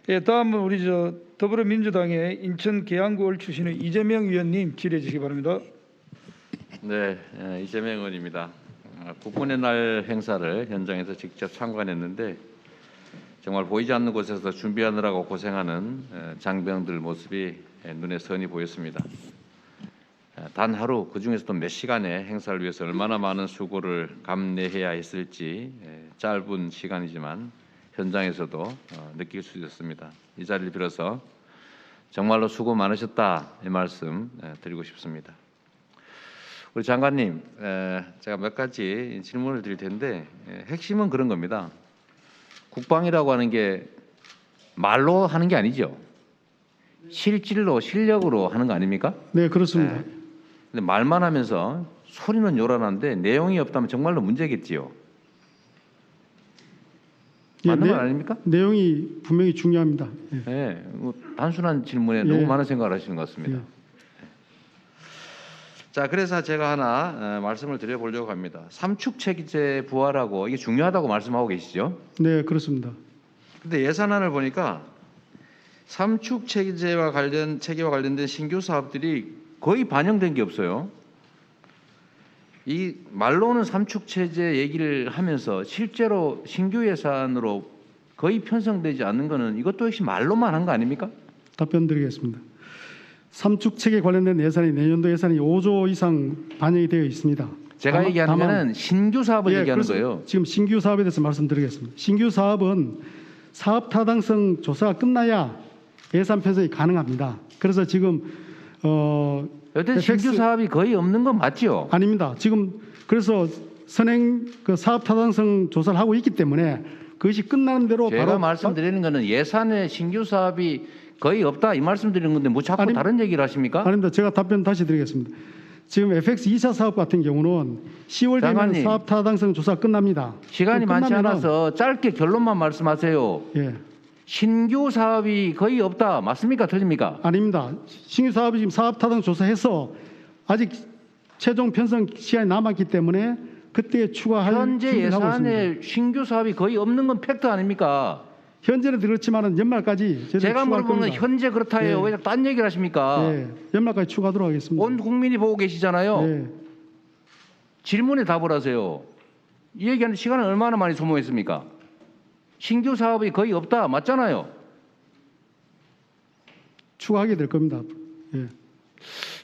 예, 다음은 우리 더불어민주당의 인천 계양구을 출신의 이재명 의원님 질의해 주시기 바랍니다. 네, 이재명 의원입니다. 국군의 날 행사를 현장에서 직접 참관했는데 정말 보이지 않는 곳에서 준비하느라고 고생하는 장병들 모습이 눈에 선히 보였습니다. 단 하루 그중에서도 몇 시간의 행사를 위해서 얼마나 많은 수고를 감내해야 했을지 짧은 시간이지만 현장에서도 느낄 수 있었습니다. 이 자리를 빌어서 정말로 수고 많으셨다 이 말씀 드리고 싶습니다. 우리 장관님, 제가 몇 가지 질문을 드릴 텐데 핵심은 그런 겁니다. 국방이라고 하는 게 말로 하는 게 아니죠. 실질로 실력으로 하는 거 아닙니까? 네, 그렇습니다. 근데 말만 하면서 소리는 요란한데 내용이 없다면 정말로 문제겠지요. 맞는 말 아닙니까? 내용이 분명히 중요합니다. 예. 네, 뭐 단순한 질문에 예. 너무 많은 생각을 하시는 것 같습니다. 예. 자, 그래서 제가 하나 말씀을 드려보려고 합니다. 삼축 체제 부활하고 이게 중요하다고 말씀하고 계시죠? 네, 그렇습니다. 근데 예산안을 보니까 삼축 체계와 관련된 신규 사업들이 거의 반영된 게 없어요. 이 말로는 삼축 체제 얘기를 하면서 실제로 신규 예산으로 거의 편성되지 않는 거는 이것도 역시 말로만 한 거 아닙니까? 답변 드리겠습니다. 삼축책에 관련된 예산이 내년도 예산이 5조 이상 반영이 되어 있습니다. 제가 얘기하는 거는 신규 사업을 얘기하는 거예요. 지금 신규 사업에 대해서 말씀드리겠습니다. 신규 사업은 사업 타당성 조사가 끝나야 예산 편성이 가능합니다. 그래서 지금 여튼 신규 사업이 거의 없는 건 맞죠? 아닙니다. 지금 그래서 선행 사업 타당성 조사를 하고 있기 때문에 그것이 끝나는 대로 제가 바로 말씀드리는 거는 예산에 신규 사업이 거의 없다 이 말씀드리는 건데 뭐 자꾸 다른 얘기를 하십니까? 아닙니다. 제가 답변 다시 드리겠습니다. 지금 FX 2차 사업 같은 경우는 10월 되면 사업 타당성 조사가 끝납니다. 시간이 많지 않아서 짧게 결론만 말씀하세요. 예. 신규 사업이 거의 없다 맞습니까? 틀립니까? 아닙니다. 신규 사업이 지금 사업 타당 조사해서 아직 최종 편성 시간이 남았기 때문에 그때 추가할 현재 준비를 하고 예산에 있습니다. 신규 사업이 거의 없는 건 팩트 아닙니까? 현재는 그렇지만은 연말까지 제가 물어보는 건 현재 그렇다예요. 예. 왜 자꾸 딴 얘기를 하십니까? 예. 연말까지 추가하도록 하겠습니다. 온 국민이 보고 계시잖아요. 예. 질문에 답을 하세요. 이 얘기하는 시간을 얼마나 많이 소모했습니까? 신규 사업이 거의 없다 맞잖아요. 추가하게 될 겁니다. 예.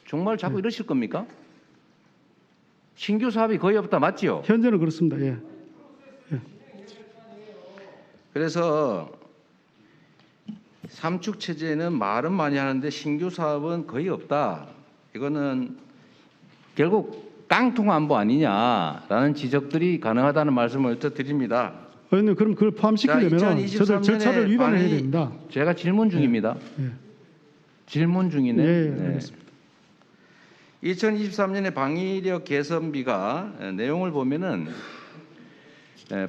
정말 자꾸 이러실 겁니까? 신규 사업이 거의 없다 맞지요? 현재는 그렇습니다. 예. 그래서 삼축 체제는 말은 많이 하는데 신규 사업은 거의 없다. 이거는 결국 깡통 안보 아니냐라는 지적들이 가능하다는 말씀을 드립니다. 의원님 그럼 그걸 포함시키려면 저들 절차를 위반해야 됩니다. 제가 질문 중입니다. 예. 질문 중이네. 예, 알겠습니다. 2023년에 방위력 개선비가 내용을 보면은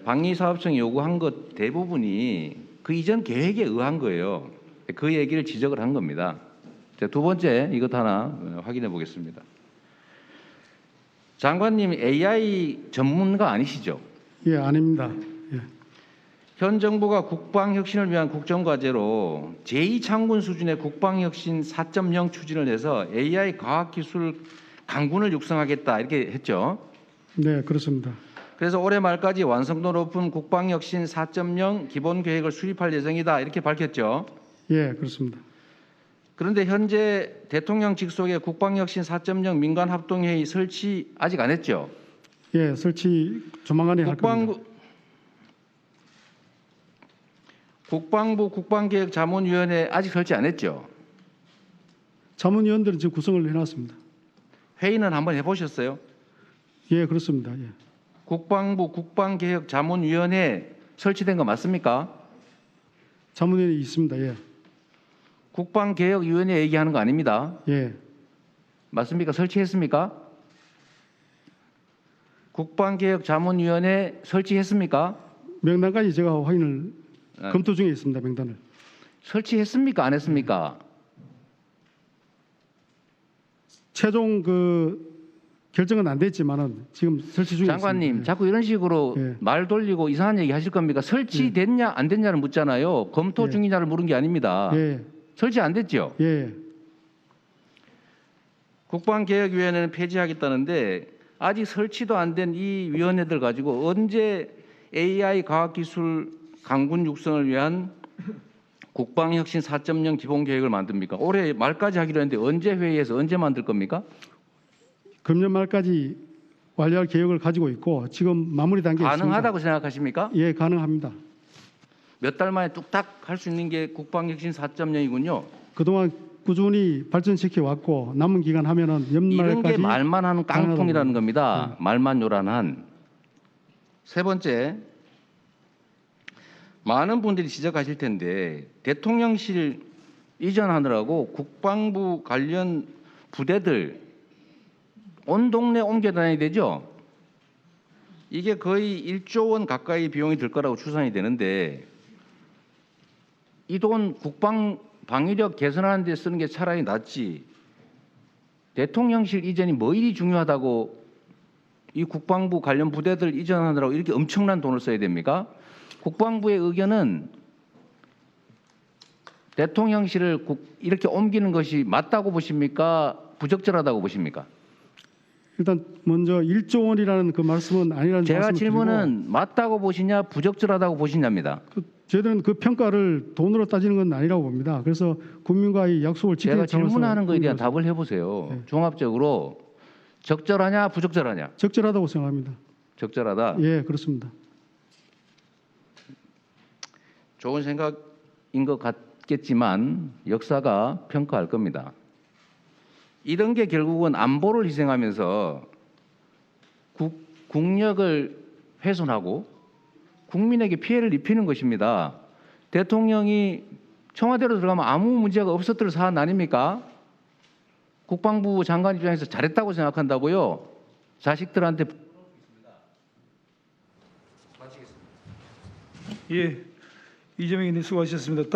방위사업청이 요구한 것 대부분이 그 이전 계획에 의한 거예요. 그 얘기를 지적을 한 겁니다. 두 번째 이것 하나 확인해 보겠습니다. 장관님 AI 전문가 아니시죠? 예, 아닙니다. 예. 현 정부가 국방혁신을 위한 국정과제로 제2창군 수준의 국방혁신 4.0 추진을 해서 AI 과학기술 강군을 육성하겠다 이렇게 했죠. 네, 그렇습니다. 그래서 올해 말까지 완성도 높은 국방혁신 4.0 기본계획을 수립할 예정이다 이렇게 밝혔죠. 예, 그렇습니다. 그런데 현재 대통령 직속의 국방혁신 4.0 민간합동회의 설치 아직 안 했죠. 예, 설치 조만간에 할 겁니다. 국방부 국방계획자문위원회 아직 설치 안 했죠. 자문위원들은 지금 구성을 해놨습니다. 회의는 한번 해보셨어요? 예, 그렇습니다. 예. 국방부 국방계획자문위원회 설치된 거 맞습니까? 자문위원회 있습니다. 예. 국방개혁위원회 얘기하는 거 아닙니다. 예. 맞습니까? 설치했습니까? 국방개혁자문위원회 설치했습니까? 명단까지 제가 확인을 검토 중에 있습니다. 명단을. 설치했습니까? 안 했습니까? 최종 결정은 안 됐지만은 지금 설치 중에 장관님, 있습니다. 자꾸 이런 식으로 예. 말 돌리고 이상한 얘기 하실 겁니까? 설치됐냐 안 됐냐를 묻잖아요. 검토 예. 중이냐를 물은 게 아닙니다. 예, 설치 안 됐죠? 예, 국방개혁위원회는 폐지하겠다는데 아직 설치도 안 된 이 위원회들 가지고 언제 AI 과학기술 강군 육성을 위한 국방혁신 4.0 기본계획을 만듭니까? 올해 말까지 하기로 했는데 언제 회의해서 언제 만들 겁니까? 금년 말까지 완료할 계획을 가지고 있고 지금 마무리 단계에 가능하다고 생각하십니까? 있습니다. 예, 가능합니다. 몇 달 만에 뚝딱 할 수 있는 게 국방혁신 4.0이군요. 그동안 꾸준히 발전시켜 왔고 남은 기간 하면은 이런 게 연말까지 말만 하는 깡통이라는 겁니다. 네. 말만 요란한. 세 번째, 많은 분들이 지적하실 텐데 대통령실 이전하느라고 국방부 관련 부대들 온 동네 옮겨 다녀야 되죠. 이게 거의 1조 원 가까이 비용이 들 거라고 추산이 되는데 이 돈 국방 방위력 개선하는 데 쓰는 게 차라리 낫지. 대통령실 이전이 뭐 일이 중요하다고 이 국방부 관련 부대들 이전하느라고 이렇게 엄청난 돈을 써야 됩니까? 국방부의 의견은 대통령실을 이렇게 옮기는 것이 맞다고 보십니까? 부적절하다고 보십니까? 일단 먼저 1조 원이라는 그 말씀은 아니라는 제가 말씀을 질문은 맞다고 보시냐 부적절하다고 보시냐입니다. 드리고 저희들은 그 평가를 돈으로 따지는 건 아니라고 봅니다. 그래서 국민과의 약속을 지키는 제가 차원에서 질문하는 거에 대한 옮겨서 답을 해보세요. 네. 종합적으로 적절하냐 부적절하냐? 적절하다고 생각합니다. 적절하다. 예, 그렇습니다. 좋은 생각인 것 같겠지만 역사가 평가할 겁니다. 이런 게 결국은 안보를 희생하면서 국력을 훼손하고 국민에게 피해를 입히는 것입니다. 대통령이 청와대로 들어가면 아무 문제가 없었을 사안 아닙니까? 국방부 장관 입장에서 잘했다고 생각한다고요? 자식들한테 예, 이재명 의원님 수고하셨습니다.